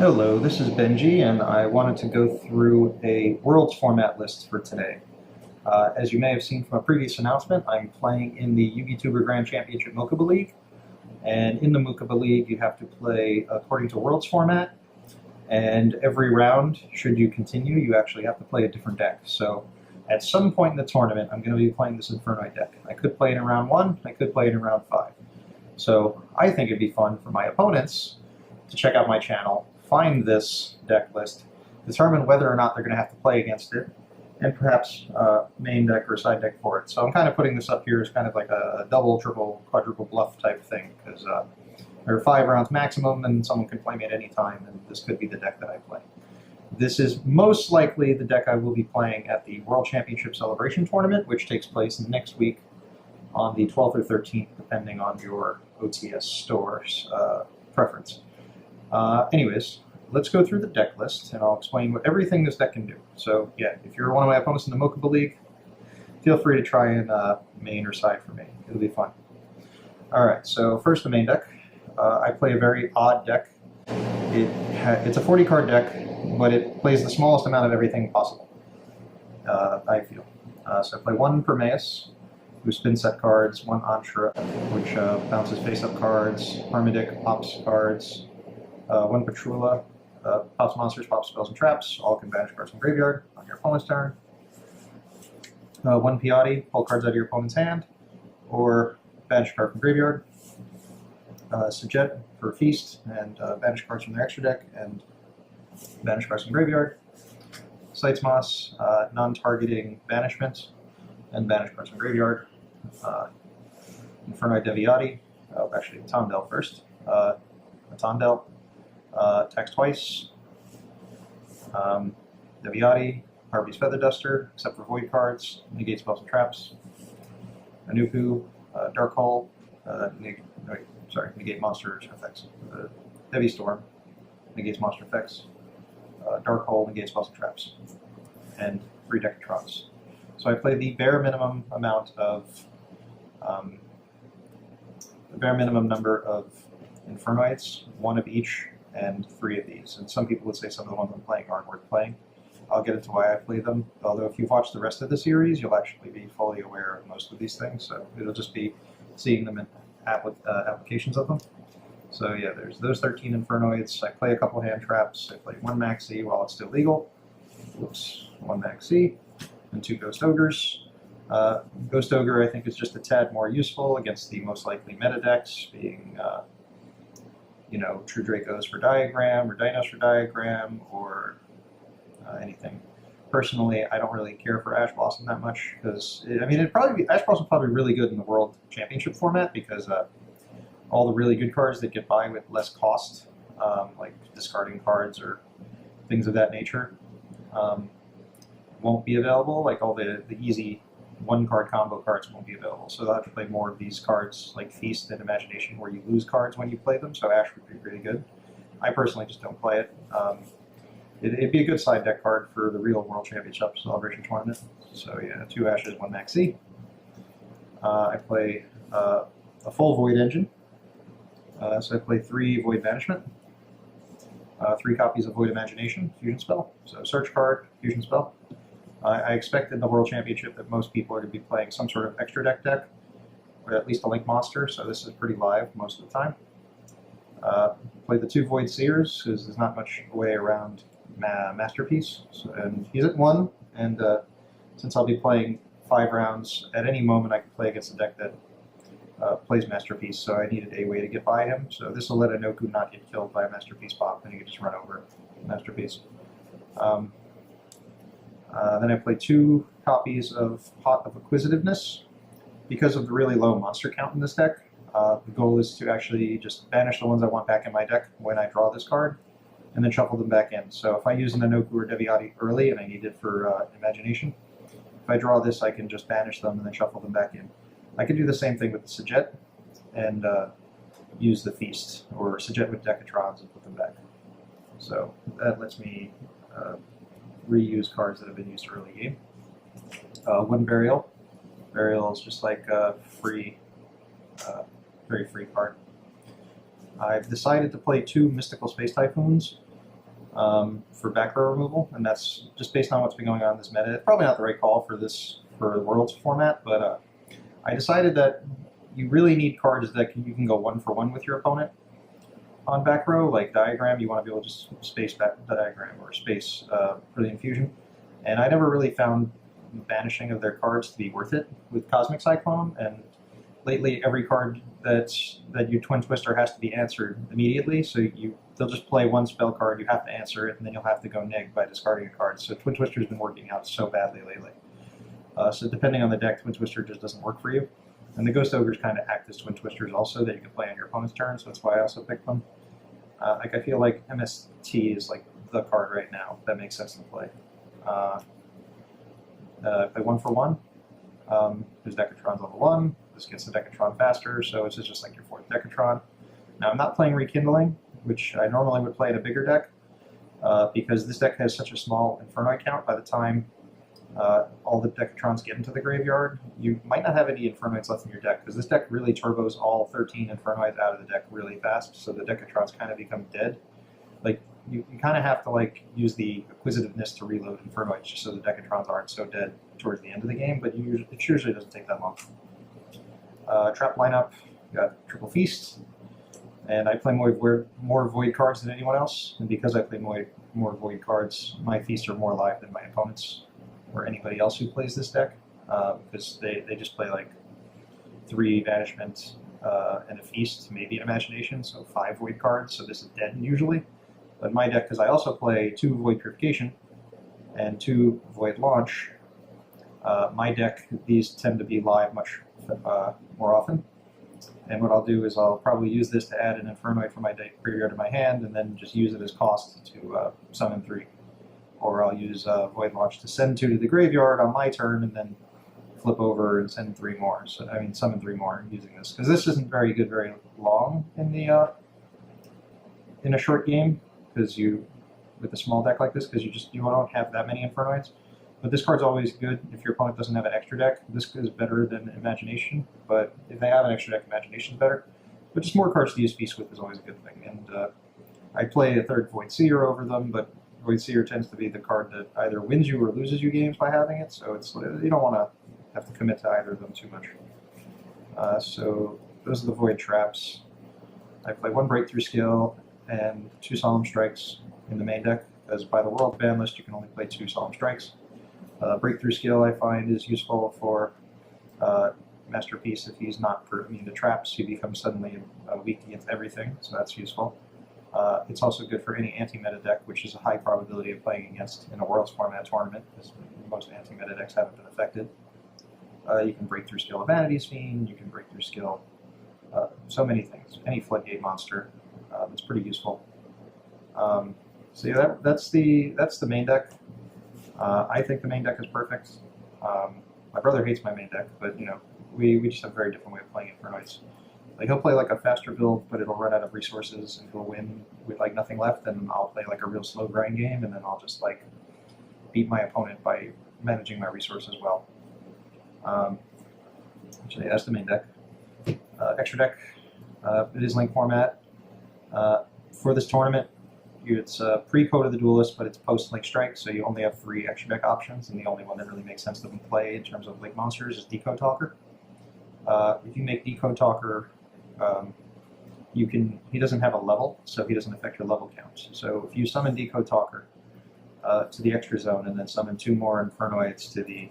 Hello, this is Benji, and I wanted to go through a Worlds format list for today. As you may have seen from a previous announcement, I'm playing in the Yugituber Grand Championship Mokuba League, and in the Mokuba League you have to play according to Worlds format, and every round, should you continue, you actually have to play a different deck. So at some point in the tournament, I'm going to be playing this Infernoid deck. I could play it in round 1, I could play it in round 5. So I think it'd be fun for my opponents to check out my channel, find this deck list, determine whether or not they're going to have to play against it, and perhaps main deck or side deck for it. So I'm kind of putting this up here as kind of like a double, triple, quadruple bluff type thing, because there are 5 rounds maximum, and someone can play me at any time, and this could be the deck that I play. This is most likely the deck I will be playing at the World Championship Celebration Tournament, which takes place next week on the 12th or 13th, depending on your OTS store's preference. Anyways, let's go through the deck list, and I'll explain what everything this deck can do. So yeah, if you're one of my opponents in the Mokuba League, feel free to try and main or side for me. It'll be fun. Alright, so first the main deck. I play a very odd deck. It's a 40-card deck, but it plays the smallest amount of everything possible, I feel. So I play 1 Prometheus, who spin set cards, 1 Antra, which bounces face-up cards, Armadic pops cards, 1 Patrula, pops monsters, pops spells and traps, all can banish cards from graveyard on your opponent's turn. 1 Piatti, pull cards out of your opponent's hand, or banish a card from graveyard. Sujet for Feast, and banish cards from their extra deck, and banish cards from graveyard. Sightsmoss, non-targeting banishment, and banish cards from graveyard. Infernoid Deviati, actually Tondel first. Tondel, attacks twice. Deviati, Harvey's Feather Duster, except for void cards, negates spells and traps. Anupu, Dark Hole, negate monster effects. Heavy Storm, negates monster effects. Dark Hole, negates spells and traps. And 3 Decatrons. So I play the bare minimum amount of, the bare minimum number of Infernoids, 1 of each, and 3 of these. And some people would say some of the ones I'm playing aren't worth playing. I'll get into why I play them, although if you've watched the rest of the series, you'll actually be fully aware of most of these things, so it'll just be seeing them in applications of them. So yeah, there's those 13 Infernoids. I play a couple hand traps. I play 1 Maxi while it's still legal. Whoops, 1 Maxi, and 2 Ghost Ogres. Ghost Ogre, I think, is just a tad more useful against the most likely meta decks, being True Dracos for Diagram, or Dinos for Diagram, or anything. Personally, I don't really care for Ash Blossom that much, because, Ash Blossom is probably really good in the World Championship format, because all the really good cards that get by with less cost, like discarding cards or things of that nature, won't be available. Like all the easy 1-card combo cards won't be available, so they'll have to play more of these cards like Feast and Imagination, where you lose cards when you play them, so Ash would be really good. I personally just don't play it. It'd be a good side deck card for the real World Championship Celebration Tournament. So yeah, 2 Ashes, 1 Maxi. I play a full Void Engine. So I play 3 Void Banishment, 3 copies of Void Imagination, Fusion Spell. So search card, Fusion Spell. I expect in the World Championship that most people are going to be playing some sort of extra deck, or at least a Link Monster, so this is pretty live most of the time. Play the 2 Void Seers, because there's not much way around Masterpiece, and he's at 1, and since I'll be playing 5 rounds, at any moment I can play against a deck that plays Masterpiece, so I needed a way to get by him. So this will let Anoku not get killed by a Masterpiece pop, and he can just run over Masterpiece. Then I play 2 copies of Pot of Acquisitiveness. Because of the really low monster count in this deck, the goal is to actually just banish the ones I want back in my deck when I draw this card, and then shuffle them back in. So if I use an Anoku or Deviati early and I need it for Imagination, if I draw this, I can just banish them and then shuffle them back in. I could do the same thing with the Sujet and use the Feast, or Sujet with Decatrons and put them back. So that lets me reuse cards that have been used early game. 1 Burial. Burial is just like a free, very free card. I've decided to play 2 Mystical Space Typhoons, for back row removal, and that's just based on what's been going on in this meta. It's probably not the right call for the Worlds format, but I decided that you really need cards that you can go 1-for-1 with your opponent on back row, like Diagram. You want to be able to just space back the Diagram or space for the infusion. And I never really found the banishing of their cards to be worth it with Cosmic Cyclone, and lately every card that you Twin Twister has to be answered immediately, so they'll just play one spell card, you have to answer it, and then you'll have to go neg by discarding a card. So Twin Twister's been working out so badly lately. So depending on the deck, Twin Twister just doesn't work for you. And the Ghost Ogres kind of act as Twin Twisters also that you can play on your opponent's turn, so that's why I also picked them. I feel like MST is like the card right now that makes sense to play. Play 1-for-1. There's Decatron's level 1. This gets the Decatron faster, so it's just like your 4th Decatron. Now I'm not playing Rekindling, which I normally would play in a bigger deck, because this deck has such a small Infernoid count. By the time all the Decatrons get into the graveyard, you might not have any Infernoids left in your deck, because this deck really turbos all 13 Infernoids out of the deck really fast, so the Decatrons kind of become dead. Like, you kind of have to like use the acquisitiveness to reload Infernoids just so the Decatrons aren't so dead towards the end of the game, but it usually doesn't take that long. Trap lineup, you got Triple Feast, and I play more Void cards than anyone else, and because I play more Void cards, my feasts are more alive than my opponents or anybody else who plays this deck, because they just play like 3 Banishment and a Feast, maybe an Imagination, so 5 Void cards, so this is dead usually. But my deck, because I also play 2 Void Purification and 2 Void Launch, my deck, these tend to be live much more often. And what I'll do is I'll probably use this to add an Infernoid from my graveyard to my hand, and then just use it as cost to summon 3. Or I'll use Void Launch to send 2 to the graveyard on my turn, and then flip over and send 3 more. So I mean, summon 3 more using this, because this isn't very good, very long in a short game, because with a small deck like this, because you don't have that many Infernoids. But this card's always good if your opponent doesn't have an extra deck. This is better than Imagination, but if they have an extra deck, Imagination's better. But just more cards to use Feast with is always a good thing. And I play a 3rd Void Seer over them, but Void Seer tends to be the card that either wins you or loses you games by having it, so you don't want to have to commit to either of them too much. So those are the Void traps. I play 1 Breakthrough Skill and 2 Solemn Strikes in the main deck, because by the World ban list you can only play 2 Solemn Strikes. Breakthrough Skill I find is useful for Masterpiece. If he's not immune to traps, he becomes suddenly weak against everything, so that's useful. It's also good for any anti-meta deck, which is a high probability of playing against in a Worlds format tournament, because most anti-meta decks haven't been affected. You can Breakthrough Skill a Vanity's Fiend, you can Breakthrough Skill so many things. Any Floodgate monster, it's pretty useful. So yeah, that's the main deck. I think the main deck is perfect. My brother hates my main deck, but we just have a very different way of playing Infernoids. Like, he'll play like a faster build, but it'll run out of resources and he'll win with like nothing left, and I'll play like a real slow grind game, and then I'll just like beat my opponent by managing my resources well. Actually, that's the main deck. Extra deck, it is link format. For this tournament, it's pre-Code of the Duelist, but it's post-Link Strike, so you only have 3 extra deck options, and the only one that really makes sense to play in terms of Link monsters is Decode Talker. If you make Decode Talker, he doesn't have a level, so he doesn't affect your level count. So if you summon Decode Talker to the extra zone, and then summon 2 more Infernoids to the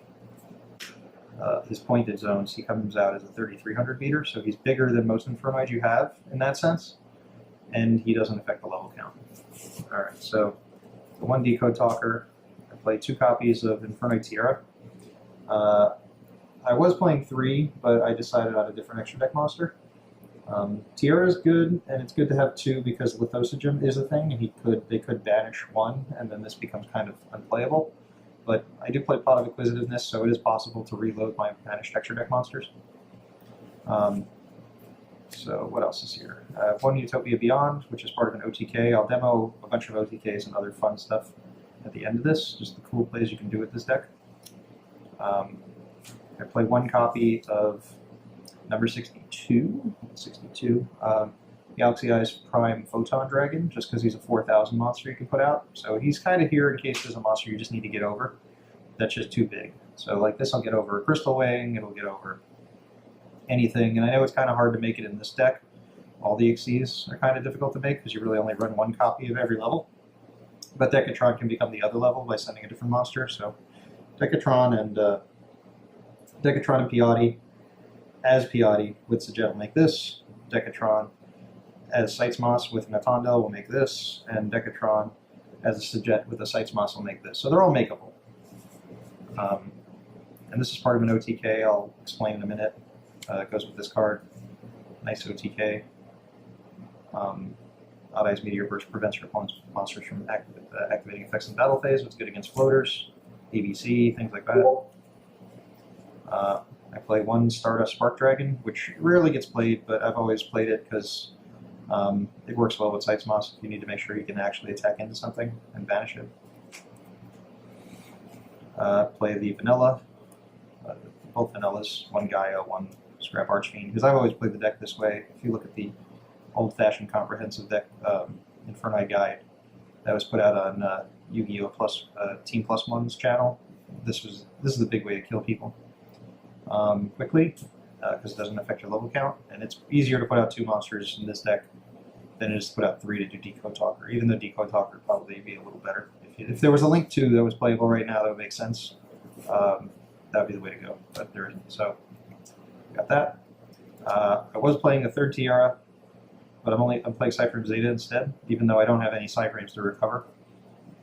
his pointed zones, he comes out as a 3,300 meter, so he's bigger than most Infernoids you have in that sense, and he doesn't affect the level count. Alright, so the 1 Decode Talker, I played 2 copies of Infernoid Tiara. I was playing 3, but I decided on a different extra deck monster. Tiara is good, and it's good to have 2 because Lithosygem is a thing, and they could banish 1, and then this becomes kind of unplayable. But I do play Pot of Acquisitiveness, so it is possible to reload my banished extra deck monsters. So what else is here? I have 1 Utopia Beyond, which is part of an OTK. I'll demo a bunch of OTKs and other fun stuff at the end of this, just the cool plays you can do with this deck. I play 1 copy of number 62. Galaxy Eyes Prime Photon Dragon, just because he's a 4,000 monster you can put out. So he's kind of here in case there's a monster you just need to get over that's just too big. So like this will get over a Crystal Wing, it'll get over anything. And I know it's kind of hard to make it in this deck. All the Xyzs are kind of difficult to make because you really only run one copy of every level. But Decatron can become the other level by sending a different monster. So Decatron and Piatti as Piatti with Sajet will make this. Decatron as Sitesmoss with Natondel will make this. And Decatron as a Sajet with a Sitesmoss will make this. So they're all makeable. And this is part of an OTK. I'll explain in a minute. It goes with this card. Nice OTK. Odd Eyes Meteor Burst prevents your opponent's monsters from activating effects in battle phase. It's good against floaters, ABC, things like that. I play one Stardust Spark Dragon, which rarely gets played, but I've always played it because it works well with Sitesmoss. You need to make sure you can actually attack into something and banish it. Play the Vanilla, both Vanillas, one Gaia, one Scrap Archfiend, because I've always played the deck this way. If you look at the old-fashioned comprehensive deck Infernoid guide that was put out on Yu-Gi-Oh! Plus Team Plus One's channel, this is the big way to kill people quickly because it doesn't affect your level count, and it's easier to put out 2 monsters in this deck than it is to put out 3 to do Decode Talker. Even though Decode Talker would probably be a little better. If there was a Link 2 that was playable right now, that would make sense. That would be the way to go, but there isn't. So got that. I was playing a 3rd Tiara, but I'm playing Cyframe Zeta instead, even though I don't have any Cyframes to recover.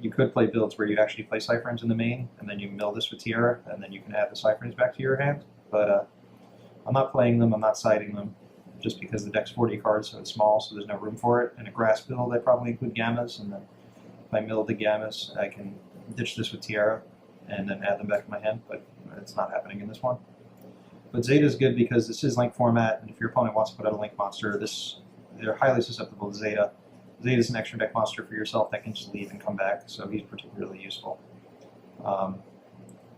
You could play builds where you actually play Cyframes in the main, and then you mill this with Tiara, and then you can add the Cyframes back to your hand. But I'm not playing them, I'm not siding them, just because the deck's 40 cards, so it's small, so there's no room for it. In a grass build, I probably include Gammas, and then if I mill the Gammas, I can ditch this with Tiara, and then add them back to my hand, but it's not happening in this one. But Zeta is good because this is Link format, and if your opponent wants to put out a Link monster, they're highly susceptible to Zeta. Zeta is an extra deck monster for yourself that can just leave and come back, so he's particularly useful.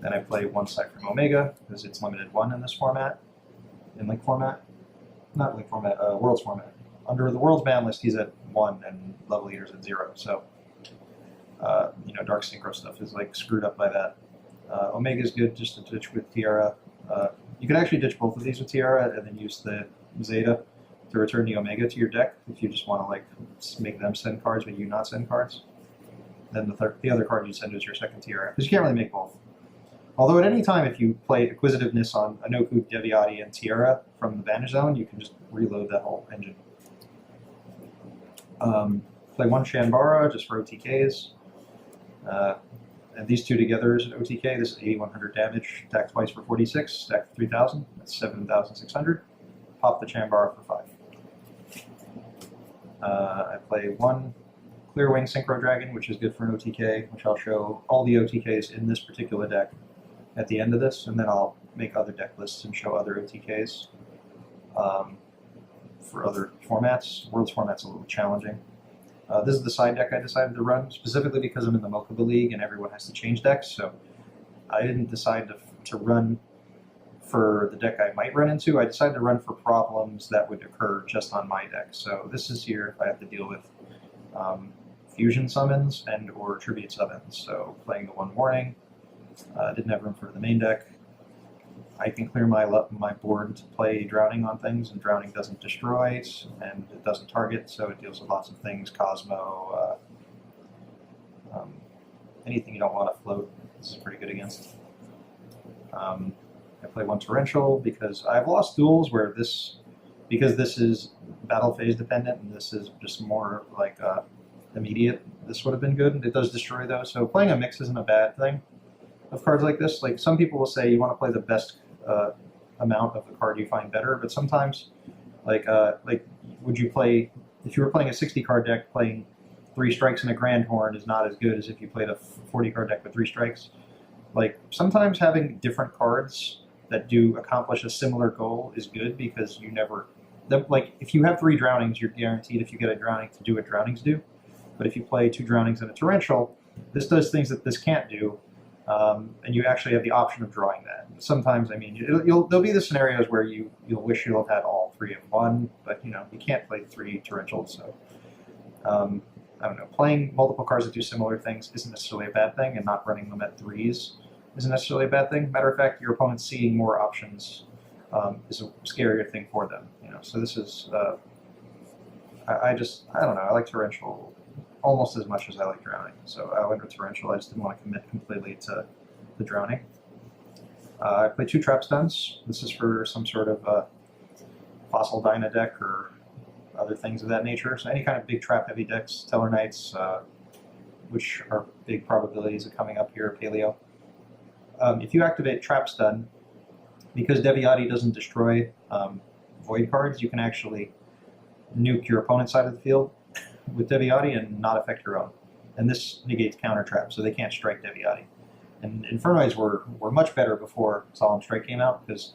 Then I play one Cypher Omega, because it's limited 1 in this format, in Link format. Not Link format, Worlds format. Under the Worlds ban list, he's at 1, and Level Eater's at 0, so Dark Synchro stuff is like screwed up by that. Omega's good just to ditch with Tiara. You can actually ditch both of these with Tiara and then use the Zeta to return the Omega to your deck if you just want to like make them send cards but you not send cards. Then the other card you send is your second Tiara, because you can't really make both. Although at any time if you play Acquisitiveness on Anoku, Deviati, and Tiara from the Banish Zone, you can just reload that whole engine. Play one Shanbara just for OTKs. And these two together is an OTK. This is 8,100 damage, attack twice for 46, stack for 3,000, that's 7,600. Pop the Chambara for 5. I play one Clear Wing Synchro Dragon, which is good for an OTK, which I'll show all the OTKs in this particular deck at the end of this, and then I'll make other deck lists and show other OTKs for other formats. Worlds format's a little challenging. This is the side deck I decided to run, specifically because I'm in the Mokuba League and everyone has to change decks, so I didn't decide to run for the deck I might run into. I decided to run for problems that would occur just on my deck. So this is here if I have to deal with fusion summons and or tribute summons. So playing the one warning, didn't have room for the main deck. I can clear my board to play Drowning on things, and Drowning doesn't destroy it, and it doesn't target, so it deals with lots of things, Cosmo, anything you don't want to float, this is pretty good against. I play one Torrential because I've lost duels where because this is battle phase dependent, and this is just more like immediate, this would have been good, and it does destroy those, so playing a mix isn't a bad thing of cards like this. Like some people will say you want to play the best amount of the card you find better, but sometimes would you play, if you were playing a 60 card deck, playing 3 strikes and a Grand Horn is not as good as if you played a 40 card deck with 3 strikes. Like sometimes having different cards that do accomplish a similar goal is good, because you never, like if you have 3 Drownings, you're guaranteed if you get a Drowning to do what Drownings do. But if you play 2 Drownings and a Torrential, this does things that this can't do. and you actually have the option of drawing that. Sometimes, I mean, there'll be the scenarios where you'll wish you'll have had all three of one, but you know you can't play three torrentials. So I don't know. Playing multiple cards that do similar things isn't necessarily a bad thing, and not running them at threes isn't necessarily a bad thing. Matter of fact, your opponent seeing more options is a scarier thing for them. You know, so this is I don't know. I like torrential almost as much as I like drowning. So I went with torrential. I just didn't want to commit completely to the drowning. I play 2 trap stuns. This is for some sort of fossil Dyna deck or other things of that nature. So any kind of big trap heavy decks, Tellarknights, which are big probabilities of coming up here, Paleo. If you activate trap stun, because Deviati doesn't destroy void cards, you can actually nuke your opponent's side of the field with Deviati and not affect your own. And this negates counter trap, so they can't strike Deviati. And Infernoids were much better before Solemn Strike came out, because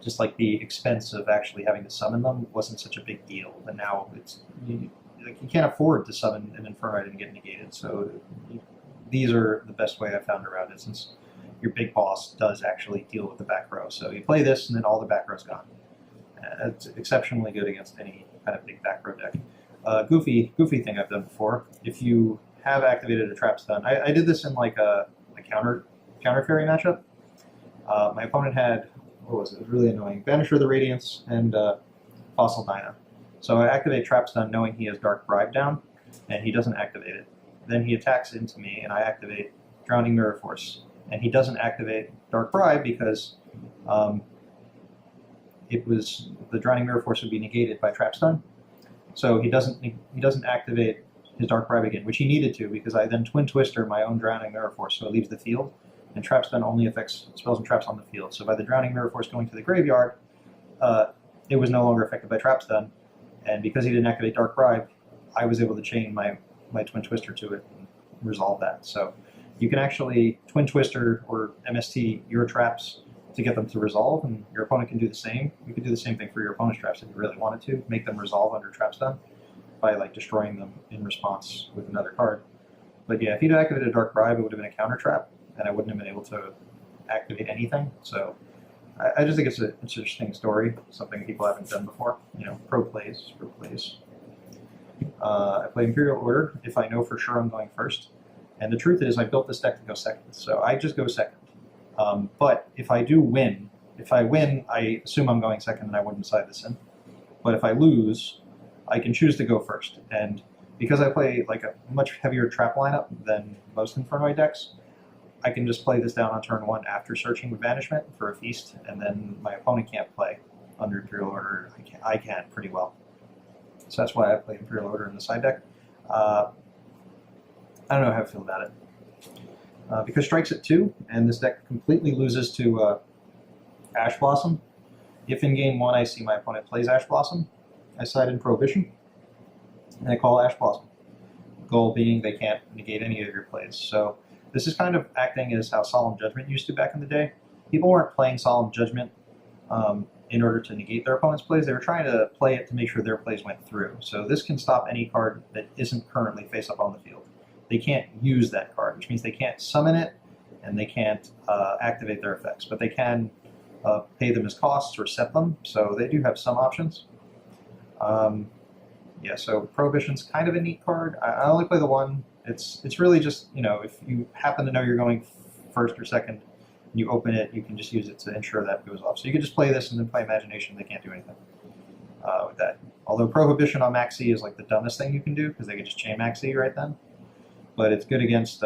just like the expense of actually having to summon them wasn't such a big deal. But now it's you can't afford to summon an Infernoid and get negated. So these are the best way I've found around it, since your big boss does actually deal with the back row. So you play this, and then all the back row's gone. It's exceptionally good against any kind of big back row deck. Goofy thing I've done before. If you have activated a trap stun, I did this in like a counter fairy matchup. My opponent had, what was it? It was really annoying. Banisher of the Radiance and Fossil Dyna. So I activate trap stun knowing he has Dark Bribe down, and he doesn't activate it. Then he attacks into me, and I activate Drowning Mirror Force, and he doesn't activate Dark Bribe because it was the Drowning Mirror Force would be negated by trap stun. So he doesn't activate his Dark Bribe again, which he needed to, because I then Twin Twister my own Drowning Mirror Force, so it leaves the field, and Trap Stun only affects spells and traps on the field. So by the Drowning Mirror Force going to the graveyard, it was no longer affected by Trap Stun, and because he didn't activate Dark Bribe, I was able to chain my Twin Twister to it and resolve that. So you can actually Twin Twister or MST your traps to get them to resolve, and your opponent can do the same. You could do the same thing for your opponent's traps if you really wanted to, make them resolve under Trap Stun by like destroying them in response with another card. But yeah, if he'd activated a Dark Bribe, it would have been a counter trap, and I wouldn't have been able to activate anything. So I just think it's an interesting story, something people haven't done before. You know, pro plays. I play Imperial Order if I know for sure I'm going first. And the truth is, I built this deck to go second, so I just go second. But if I do win, I assume I'm going second and I wouldn't side this in. But if I lose, I can choose to go first. And because I play like a much heavier trap lineup than most Infernoid decks, I can just play this down on turn 1 after searching with Banishment for a feast, and then my opponent can't play under Imperial Order. I can pretty well. So that's why I play Imperial Order in the side deck. I don't know how I feel about it. Because strikes at 2, and this deck completely loses to Ash Blossom. If in game 1 I see my opponent plays Ash Blossom, I side in Prohibition, and I call Ash Blossom. Goal being they can't negate any of your plays. So this is kind of acting as how Solemn Judgment used to back in the day. People weren't playing Solemn Judgment in order to negate their opponent's plays. They were trying to play it to make sure their plays went through. So this can stop any card that isn't currently face up on the field. They can't use that card, which means they can't summon it, and they can't activate their effects, but they can pay them as costs or set them, so they do have some options. Yeah, so Prohibition's kind of a neat card. I only play the one. It's really just, you know, if you happen to know you're going first or second, and you open it, you can just use it to ensure that goes off. So you can just play this and then play Imagination. They can't do anything with that. Although Prohibition on Maxi is like the dumbest thing you can do, because they can just chain Maxi right then. But it's good against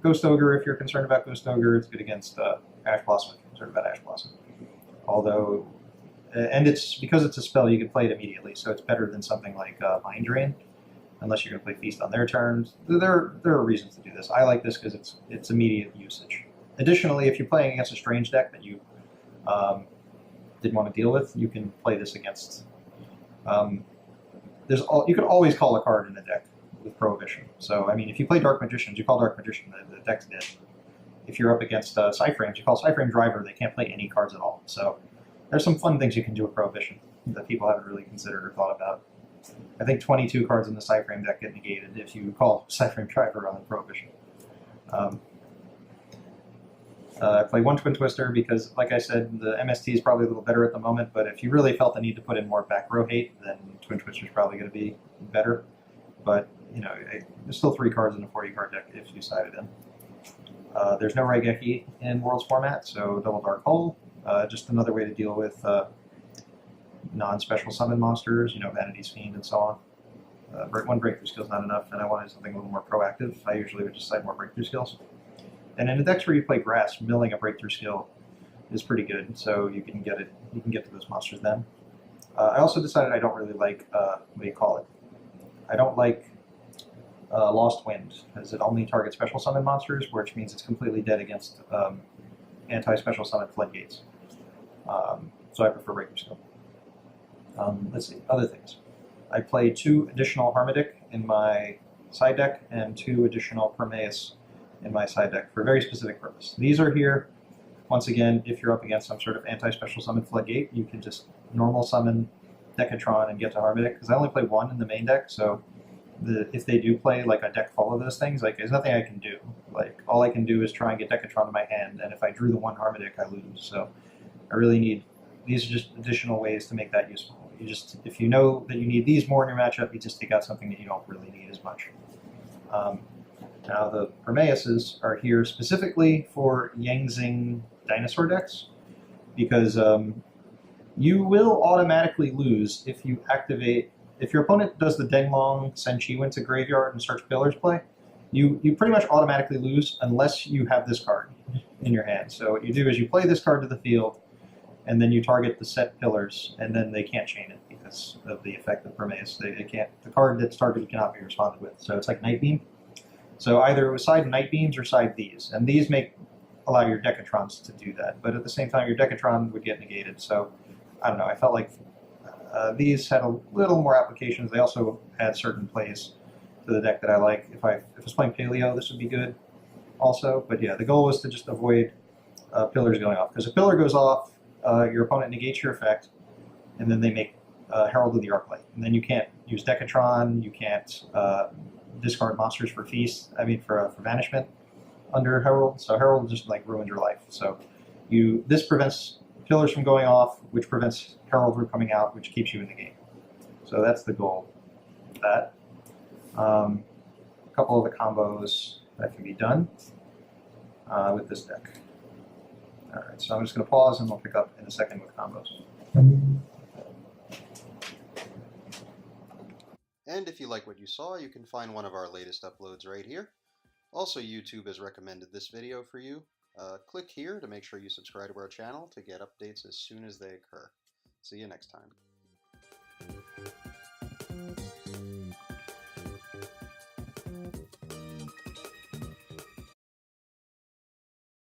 Ghost Ogre if you're concerned about Ghost Ogre. It's good against Ash Blossom if you're concerned about Ash Blossom. Although, and it's because it's a spell, you can play it immediately, so it's better than something like Mind Drain, unless you're going to play Feast on their turns. There are reasons to do this. I like this because it's immediate usage. Additionally, if you're playing against a strange deck that you didn't want to deal with, you can play this against. You can always call a card in a deck with Prohibition. So, I mean, if you play Dark Magicians, you call Dark Magician, the deck's dead. If you're up against Cyframes, you call Cyframe Driver, they can't play any cards at all. So, there's some fun things you can do with Prohibition that people haven't really considered or thought about. I think 22 cards in the Cyframe deck get negated if you call Cyframe Driver on Prohibition. I play one Twin Twister because, like I said, the MST is probably a little better at the moment, but if you really felt the need to put in more back row hate, then Twin Twister is probably going to be better. But, you know, there's still 3 cards in a 40 card deck if you sided in. There's no Raigeki in Worlds format, so Double Dark Hole. Just another way to deal with non-special summon monsters, you know, Vanity's Fiend and so on. One breakthrough skill is not enough, and I wanted something a little more proactive. I usually would just cite more breakthrough skills. And in a decks where you play grass, milling a breakthrough skill is pretty good, so you can get it. You can get to those monsters then. I also decided I don't really like what do you call it? I don't like Lost Wind, as it only targets special summon monsters, which means it's completely dead against anti-special summon floodgates. So I prefer breakthrough skill. Let's see, other things. I play 2 additional Harmodic in my side deck and 2 additional Prometheus in my side deck for a very specific purpose. These are here, once again, if you're up against some sort of anti-special summon floodgate, you can just normal summon Decatron and get to Harmodic, because I only play 1 in the main deck, so if they do play like a deck full of those things, like there's nothing I can do. Like all I can do is try and get Decatron in my hand, and if I drew the 1 Harmodic, I lose. So I really need, these are just additional ways to make that useful. You just, if you know that you need these more in your matchup, you just take out something that you don't really need as much. Now the Promeuses are here specifically for Yangzing dinosaur decks, because you will automatically lose if you activate, if your opponent does the Denglong Sen Chi Wen to graveyard and search pillars play, you pretty much automatically lose unless you have this card in your hand. So what you do is you play this card to the field, and then you target the set pillars, and then they can't chain it because of the effect of Prometheus. They can't, the card that's targeted cannot be responded with. So it's like Night Beam. So either it was side Night Beams or side these, and these allow your Decatrons to do that. But at the same time, your Decatron would get negated. So I don't know. I felt like these had a little more applications. They also had certain plays to the deck that I like. If I was playing Paleo, this would be good also. But yeah, the goal was to just avoid pillars going off, because if pillar goes off, your opponent negates your effect, and then they make Herald of the Arclight. And then you can't use Decatron, you can't discard monsters for feast, for banishment under Herald. So Herald just like ruins your life. So this prevents pillars from going off, which prevents Herald from coming out, which keeps you in the game. So that's the goal of that. A couple of the combos that can be done with this deck. Alright, so I'm just going to pause and we'll pick up in a second with combos. And if you like what you saw, you can find one of our latest uploads right here. Also, YouTube has recommended this video for you. Click here to make sure you subscribe to our channel to get updates as soon as they occur. See you next time.